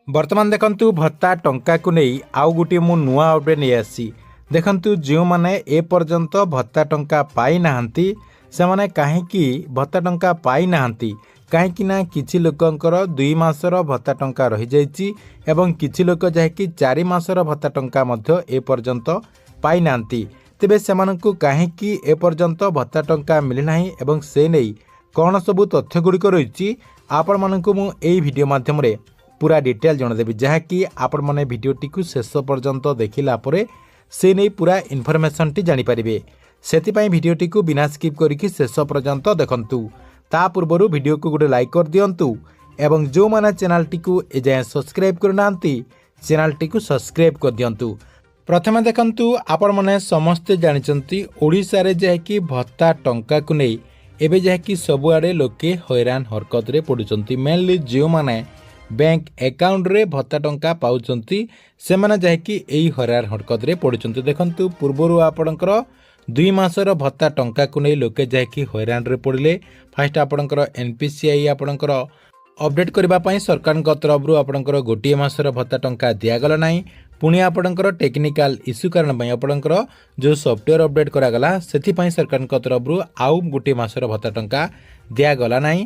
वर्तमान देखंतु भत्ता टंका को नहीं आउ गोटे मु नुआ अपडेट नहीं आसी देखंतु जो माने ए पर्यंत भत्ता टंका पाई नाहंती से माने काहेकि भत्ता टंका पाई नाहंती काहेकि ना किछि लोकंकर 2 मासर भत्ता टंका रही जाइछि एवं किछि लोक जाहेकि 4 मासर भत्ता टंका मध्य ए पर्यंत पाई नाहंती तेबे सेमानंकु काहेकि ए पर्यंत भत्ता टंका मिली नाही एवं से नै कौन सबु तथ्य गुड़िक रही आपण मानकु मु एई वीडियो माध्यम रे पूरा डिटेल जनदेवी जहाँकि आपण मैंने भिडटी को शेष पर्यंत देखला परे से नहीं पूरा इनफॉरमेशन टी जानी पारिबे सेतिपई भिडटी को बिना स्किप करिकि शेष पर्यंत देखंतु ता पूर्वरु वीडियो को गोटे लाइक कर दियंतु एवं जो माने चैनल टी को एजाय सब्सक्राइब करनांती चैनल टी को सब्सक्राइब कर दियंतु। प्रथमे देखंतु आपण माने समस्ते जानिचंती ओडिसा रे जहाँकि भत्ता टंका को नहीं एबे जहाँकि सबुआडे लोके हैरान हरकत रे पडुचंती मेनली जो माने बैंक अकाउंट रे भत्ता टंका पाउचंती से माने जायकि एई हरार हरकत रे पडुचंती देखंतु पूर्वरु आपणकर 2 मासर भत्ता टंका को नै लोके जायकि हैरान रे पड़िले फास्ट आपणकर एनपीसीआई आपणकर अपडेट करबा पई सरकार तरफ रु आपणकर गोटिए मासर भत्ता टंका दिया गला नाही पुणी आपणकर टेक्निकल इश्यू कारण पई आपणकर जो सॉफ्टवेयर अपडेट करा गला सेथि पई सरकार तरफ रु आउ गोटिए मासर भत्ता टंका दिया गला नाही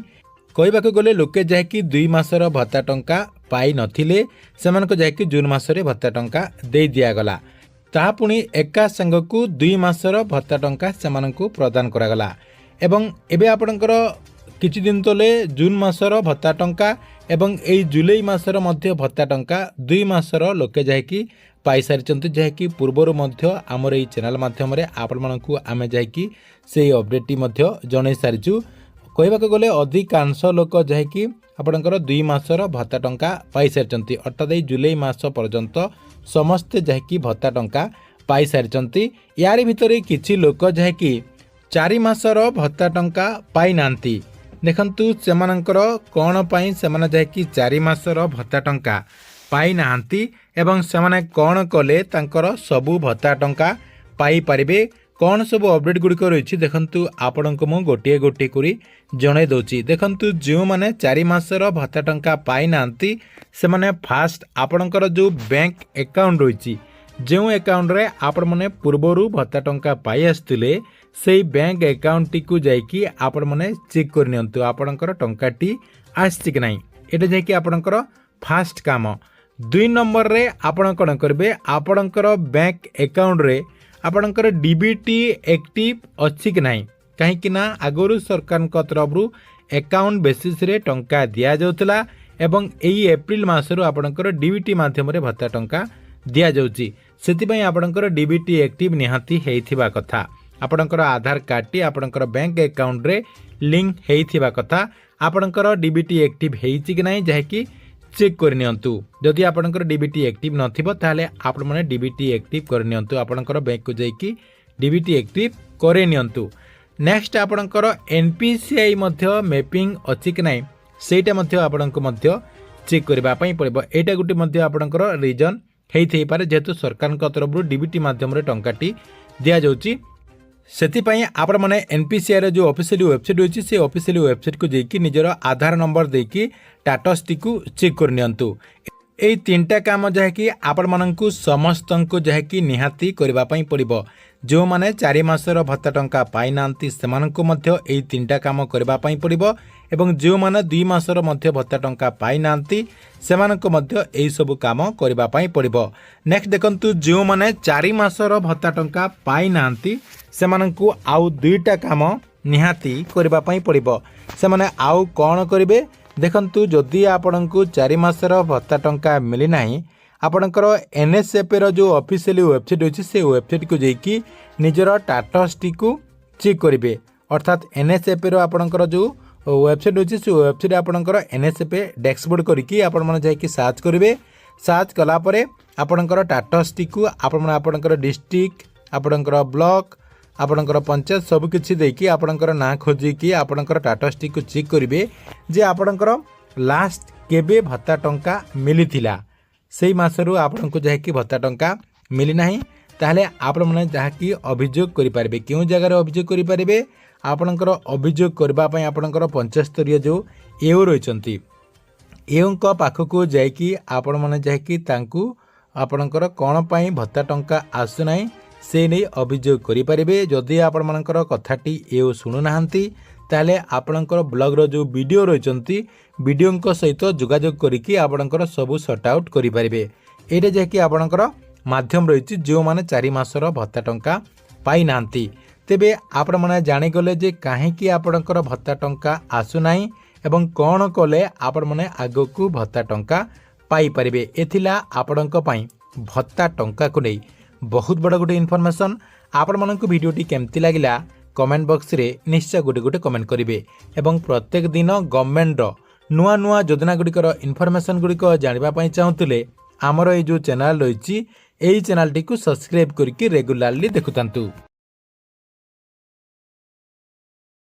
कहवाक गले लोके जहाँकि 2 मासर भत्ता टंका पाई नथिले सेमानको जहाँकि जून मासरे भत्ता टंका दे दियागला ताहा पुणी एका संगकु 2 मासर भत्ता टंका सेमानଙ୍କୁ प्रदान करागला एवं एबे आपणकर किछि दिन तले जून मासर भत्ता टंका एवं एई जुलाई मासर मध्य भत्ता टंका 2 मासर लोके जहाँकि पाई सारिचंती जहाँकि पूर्वरु मध्य हमर एई चैनल माध्यम रे आपणମାନଙ୍କୁ आमे जहाँकि सेई अपडेट टी मध्य जणै सारिचु कहवाक गले अधिकांश लोक जहाँकि आपणकर 2 मासर भत्ता टंका पाई सारिचंती अर्थात जुलाई मास पर्यंत समस्ते जहाँकि भत्ता टंका पाई सारिचंती यारी भितरे किछि लोक जहाँकि 4 मासर भत्ता टंका पाई नांती देखंतु सेमानंकर कोन पई सेमाने जहाँकि 4 मासर भत्ता टंका पाई नांती एवं सेमाने कोन कले तांकर सबु भत्ता टंका पाई परिबे कौन सब अपडेट गुड़िक रही देखंतु आपणको मु गोटे गोटे करी जणे दउची देखंतु जो माने 4 मासर भत्ता टंका पाई नांती से माने फास्ट आपणकर जो बैंक अकाउंट रही जो अकाउंट रे आपण माने पूर्वरु भत्ता टंका पाई आस्तिले सेई बैंक अकाउंट टी को जाईकी आपण माने चेक कर नियंतु आपणकर टंका टी आस्ति कि नाही एटा जाईकी आपणकर फास्ट काम 2 नंबर रे आपण कोन करबे आपणकर बैंक अकाउंट रे आपणकर डीबीटी एक्टिव अच्छी कि नहीं कहीं ना आगुरी सरकार तरफ अकाउंट बेसिस रे टंका दिया जाउतला एवं एई एप्रिल मासरु आपणकर डीबीटी माध्यम रे भत्ता टंका दिया जाउची सेतिपई आपणकर डीबीटी एक्टिव निहाती हेइथिबा कथा आपणकर आधार कार्ड टी आपणकर बैंक अकाउंट रे लिंक हेइथिबा कथा आपणकर डीबीटी एक्टिव हेइची कि नहीं जाकी चेक कर नियंतु जदि आपणकर डीबीटी एक्टिव नथिबो ताले आपण माने डीबीटी एक्टिव कर नियंतु आपणकर बैंक को जाईकी डीबीटी एक्टिव करे नियंतु नेक्स्ट आपणकर एनपीसीआई मध्य मैपिंग अछि कि नाही सेटा मध्य आपणको मध्य चेक करबा पई पड़िबो एटा गुटी मध्य आपणकर रीजन हेइथै पारे जेतु सरकार को तरफ डीबीटी माध्यम रे टंकाटी दिया जाउची सेतिपई आपण माने एनपीसीआई रे जो ऑफिशियल वेबसाइट होची से ऑफिशियल वेबसाइट को जेकी निजर आधार नंबर देकी स्टेटस टी को चेक कर नियंतु एई तीनटा काम जहाँकि आपण माननकु समस्तंकु जहाँकि निहाती करबा पई पड़िबो जो माने 4 मासर भत्ता टंका पाई नांती सेमानकु मध्य एई तीनटा काम करबा पई पड़िबो एवं जो माने 2 मासर मध्य भत्ता टंका पाई नांती सेमानकु मध्य एई सब काम करबा पई पड़िबो नेक्स्ट देखंतु जो माने 4 मासर भत्ता टंका पाई नांती सेमानकु आउ 2टा काम निहाती करबा पई पड़िबो से माने आउ कोन करिवे देखंतु जदि आपणको 4 मासर भत्ता टंका मिली नाही आपणकर एनएसएफ रो जो ऑफिशियल वेबसाइट अछि से वेबसाइट को जेकी निजर स्टेटस टी को चेक करिवे अर्थात एनएसएफ रो आपणकर जो वेबसाइट अछि से वेबसाइट आपणकर एनएसएफ डैशबोर्ड करिकी आपण माने जाईकी सर्च करिवे सर्च कला परे आपणकर स्टेटस टी को आपणकर डिस्ट्रिक्ट आपणकर ब्लॉक आपणकर पंचायत सब किछि देकी आपणकर ना खोजिकी आपणकर स्टेटस टी को चेक करिवे जे आपणकर लास्ट केबे भत्ता टंका मिलिथिला सेई मासरु आपणको जाकी भत्ता टंका मिली नाही ताहले आपण माने जाकी अभियोग करि पारबे केउ जगह रे अभियोग करि पारबे आपणकर अभियोग करबा पई आपणकर पंचायत स्तरीय जो एओ रहिचंती ଏଙ୍କ ପାଖକୁ ଯାଇକି ଆପଣମାନେ ଯାଇକି ତାଙ୍କୁ ଆପଣଙ୍କର କ'ଣ ପାଇଁ ଭତ୍ତା ଟଙ୍କା ଆସୁନାହିଁ ସେ ନେଇ ଅଭିଯୋଗ କରିପାରିବେ। ଯଦି ଆପଣମାନଙ୍କର କଥାଟି ଏଉ ଶୁଣୁନାହାନ୍ତି ତାହେଲେ ଆପଣଙ୍କର ବ୍ଲଗ୍ର ଯେଉଁ ଭିଡ଼ିଓ ରହିଛନ୍ତି ଭିଡ଼ିଓଙ୍କ ସହିତ ଯୋଗାଯୋଗ କରିକି ଆପଣଙ୍କର ସବୁ ସର୍ଟ ଆଉଟ୍ କରିପାରିବେ। ଏଇଟା ଯାଇକି ଆପଣଙ୍କର ମାଧ୍ୟମ ରହିଛି ଯେଉଁମାନେ 4 ମାସର ଭତ୍ତା ଟଙ୍କା ପାଇନାହାନ୍ତି। ତେବେ ଆପଣମାନେ ଜାଣିଗଲେ ଯେ କାହିଁକି ଆପଣଙ୍କର ଭତ୍ତା ଟଙ୍କା ଆସୁନାହିଁ ଏବଂ କ'ଣ କଲେ ଆପଣମାନେ ଆଗକୁ ଭତ୍ତା ଟଙ୍କା ପାଇପାରିବେ। ଏଥିଲା ଆପଣଙ୍କ ପାଇଁ ଭତ୍ତା ଟଙ୍କାକୁ ନେଇ ବହୁତ ବଡ଼ ଗୋଟେ ଇନଫର୍ମେସନ୍। ଆପଣମାନଙ୍କୁ ଭିଡ଼ିଓଟି କେମିତି ଲାଗିଲା କମେଣ୍ଟ ବକ୍ସରେ ନିଶ୍ଚୟ ଗୋଟେ କମେଣ୍ଟ କରିବେ ଏବଂ ପ୍ରତ୍ୟେକ ଦିନ ଗଭର୍ଣ୍ଣମେଣ୍ଟର ନୂଆ ନୂଆ ଯୋଜନା ଗୁଡ଼ିକର ଇନଫର୍ମେସନ୍ ଗୁଡ଼ିକ ଜାଣିବା ପାଇଁ ଚାହୁଁଥିଲେ ଆମର ଏଇ ଯେଉଁ ଚ୍ୟାନେଲ୍ ରହିଛି ଏହି ଚ୍ୟାନେଲଟିକୁ ସବସ୍କ୍ରାଇବ୍ କରିକି ରେଗୁଲାରଲି ଦେଖୁଥାନ୍ତୁ।